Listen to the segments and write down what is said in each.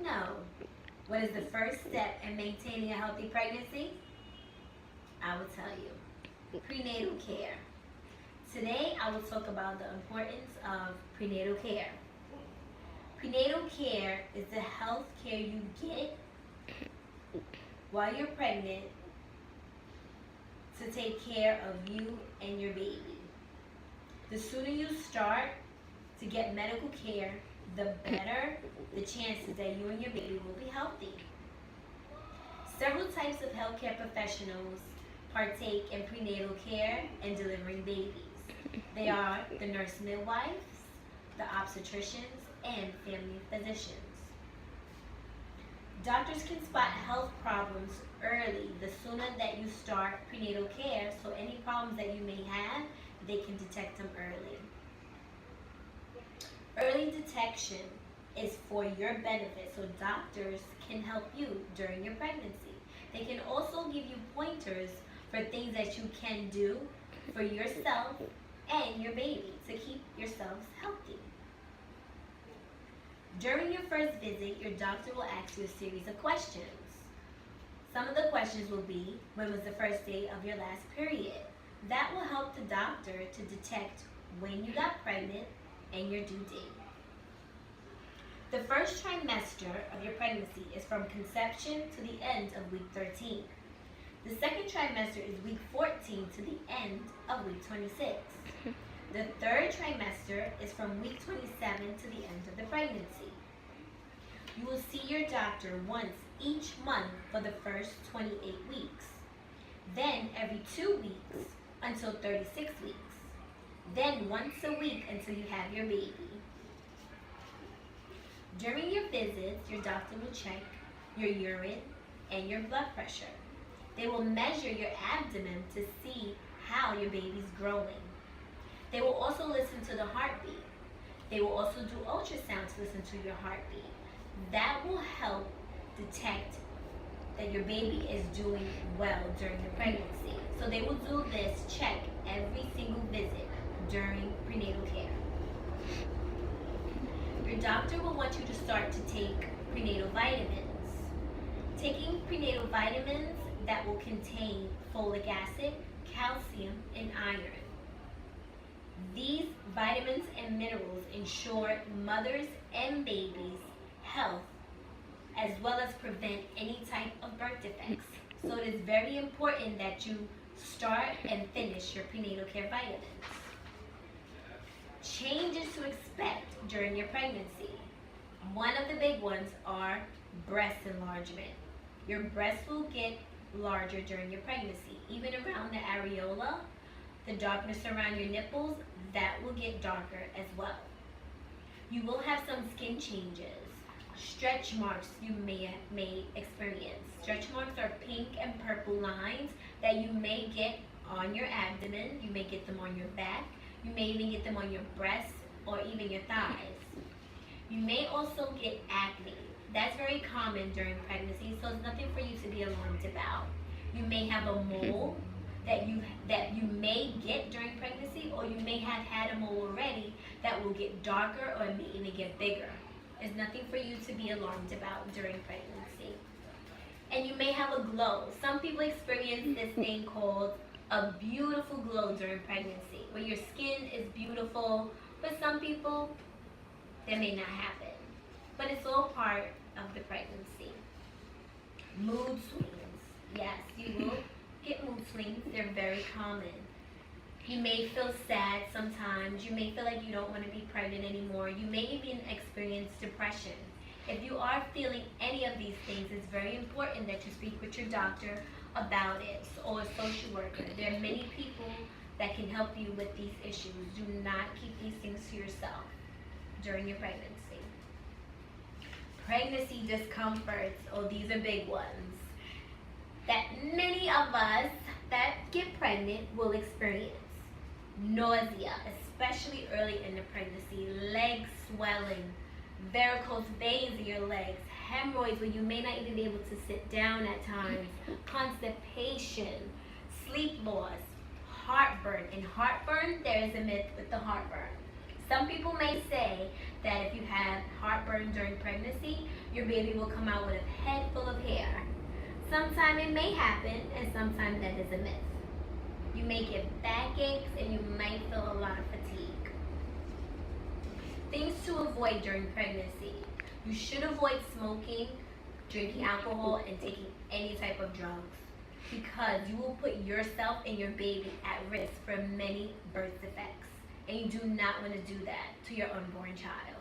know what is the first step in maintaining a healthy pregnancy? I will tell you. Prenatal care. Today I will talk about the importance of prenatal care. Prenatal care is the health care you get while you're pregnant to take care of you and your baby. The sooner you start to get medical care, the better the chances that you and your baby will be healthy. Several types of healthcare professionals partake in prenatal care and delivering babies. They are the nurse midwives, the obstetricians, and family physicians. Doctors can spot health problems early the sooner that you start prenatal care, so any problems that you may have, they can detect them early. Early detection is for your benefit, so doctors can help you during your pregnancy. They can also give you pointers for things that you can do for yourself and your baby to keep yourselves healthy. During your first visit, your doctor will ask you a series of questions. Some of the questions will be, when was the first day of your last period? That will help the doctor to detect when you got pregnant and your due date. The first trimester of your pregnancy is from conception to the end of week 13. The second trimester is week 14 to the end of week 26. The third trimester is from week 27 to the end of the pregnancy. You will see your doctor once each month for the first 28 weeks. Then every 2 weeks until 36 weeks. Then once a week until you have your baby. During your visits, your doctor will check your urine and your blood pressure. They will measure your abdomen to see how your baby's growing. They will also listen to the heartbeat. They will also do ultrasound to listen to your heartbeat. That will help detect that your baby is doing well during the pregnancy. So they will do this check every single visit during prenatal care. Your doctor will want you to start to take prenatal vitamins. Taking prenatal vitamins that will contain folic acid, calcium, and iron. These vitamins and minerals ensure mothers and babies' health as well as prevent any type of birth defects. So it is very important that you start and finish your prenatal care vitamins. Changes to expect during your pregnancy. One of the big ones are breast enlargement. Your breasts will get larger during your pregnancy. Even around the areola, the darkness around your nipples, that will get darker as well. You will have some skin changes. Stretch marks you may experience. Stretch marks are pink and purple lines that you may get on your abdomen. You may get them on your back. You may even get them on your breasts or even your thighs. You may also get acne. That's very common during pregnancy, so it's nothing for you to be alarmed about. You may have a mole that you may get during pregnancy, or you may have had a mole already that will get darker or may even get bigger. There's nothing for you to be alarmed about during pregnancy. And you may have a glow. Some people experience this thing called a beautiful glow during pregnancy, where your skin is beautiful. For some people, they may not have it. But it's all part of the pregnancy. Mood swings. Yes, you will get mood swings. They're very common. You may feel sad sometimes. You may feel like you don't want to be pregnant anymore. You may even experience depression. If you are feeling any of these things, it's very important that you speak with your doctor about it, or a social worker. There are many people that can help you with these issues. Do not keep these things to yourself during your pregnancy. Pregnancy discomforts, oh, these are big ones, that many of us that get pregnant will experience. Nausea, especially early in the pregnancy, leg swelling, varicose veins in your legs, hemorrhoids where you may not even be able to sit down at times, constipation, sleep loss, heartburn. And heartburn, there is a myth with the heartburn. Some people may say that if you have heartburn during pregnancy, your baby will come out with a head full of hair. Sometimes it may happen, and sometimes that is a myth. You may get backaches, and you might feel a lot of fatigue. Things to avoid during pregnancy. You should avoid smoking, drinking alcohol, and taking any type of drugs, because you will put yourself and your baby at risk for many birth defects, and you do not want to do that to your unborn child.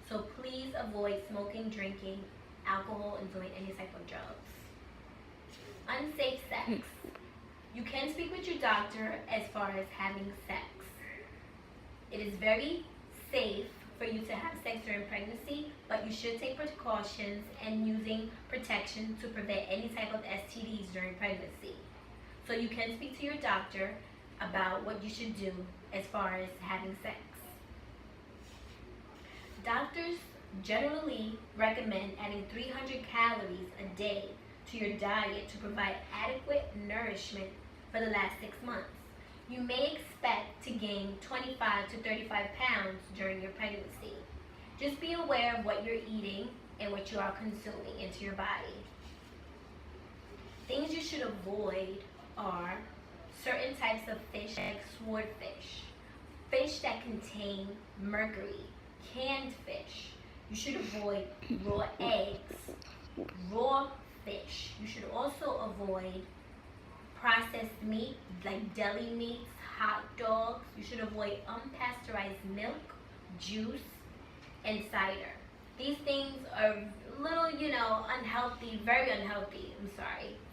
So please avoid smoking, drinking alcohol, and doing any type of drugs. Unsafe sex. You can speak with your doctor as far as having sex. It is very safe for you to have sex during pregnancy, but you should take precautions and using protection to prevent any type of STDs during pregnancy. So you can speak to your doctor about what you should do as far as having sex. Doctors generally recommend adding 300 calories a day to your diet to provide adequate nourishment for the last 6 months. You may expect to gain 25 to 35 pounds during your pregnancy. Just be aware of what you're eating and what you are consuming into your body. Things you should avoid are certain types of fish like swordfish, fish that contain mercury, canned fish. You should avoid raw eggs, raw fish. You should also avoid processed meat like deli meats, hot dogs. You should avoid unpasteurized milk, juice, and cider. These things are a little, unhealthy, very unhealthy,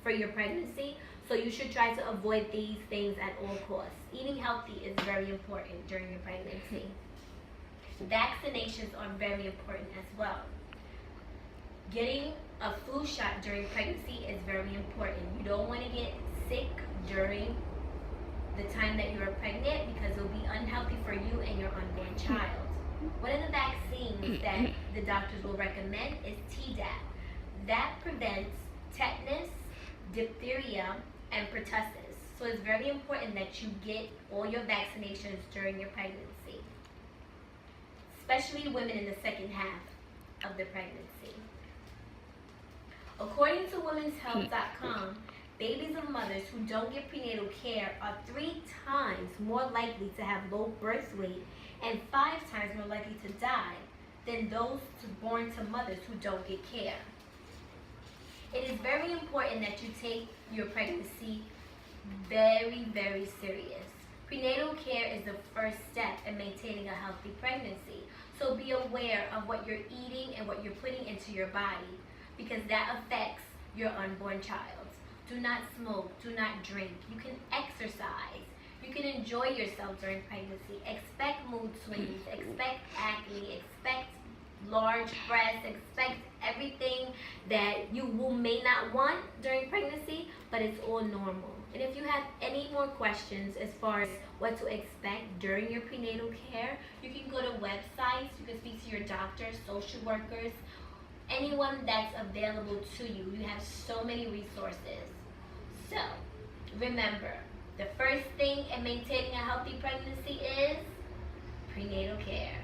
for your pregnancy. So you should try to avoid these things at all costs. Eating healthy is very important during your pregnancy. Vaccinations are very important as well. Getting a flu shot during pregnancy is very important. You don't want to get sick during the time that you're pregnant because it will be unhealthy for you and your unborn child. One of the vaccines that the doctors will recommend is Tdap. That prevents tetanus, diphtheria, and pertussis. So it's very important that you get all your vaccinations during your pregnancy, especially women in the second half of the pregnancy. According to womenshealth.com, babies of mothers who don't get prenatal care are 3 times more likely to have low birth weight and 5 times more likely to die than those born to mothers who don't get care. It is very important that you take your pregnancy very, very serious. Prenatal care is the first step in maintaining a healthy pregnancy. So be aware of what you're eating and what you're putting into your body, because that affects your unborn child. Do not smoke, do not drink. You can exercise. You can enjoy yourself during pregnancy. Expect mood swings, expect acne, expect large breasts, expect everything that you may not want during pregnancy, but it's all normal. And if you have any more questions as far as what to expect during your prenatal care, you can go to websites, you can speak to your doctors, social workers, anyone that's available to you. You have so many resources. So, remember, the first thing in maintaining a healthy pregnancy is prenatal care.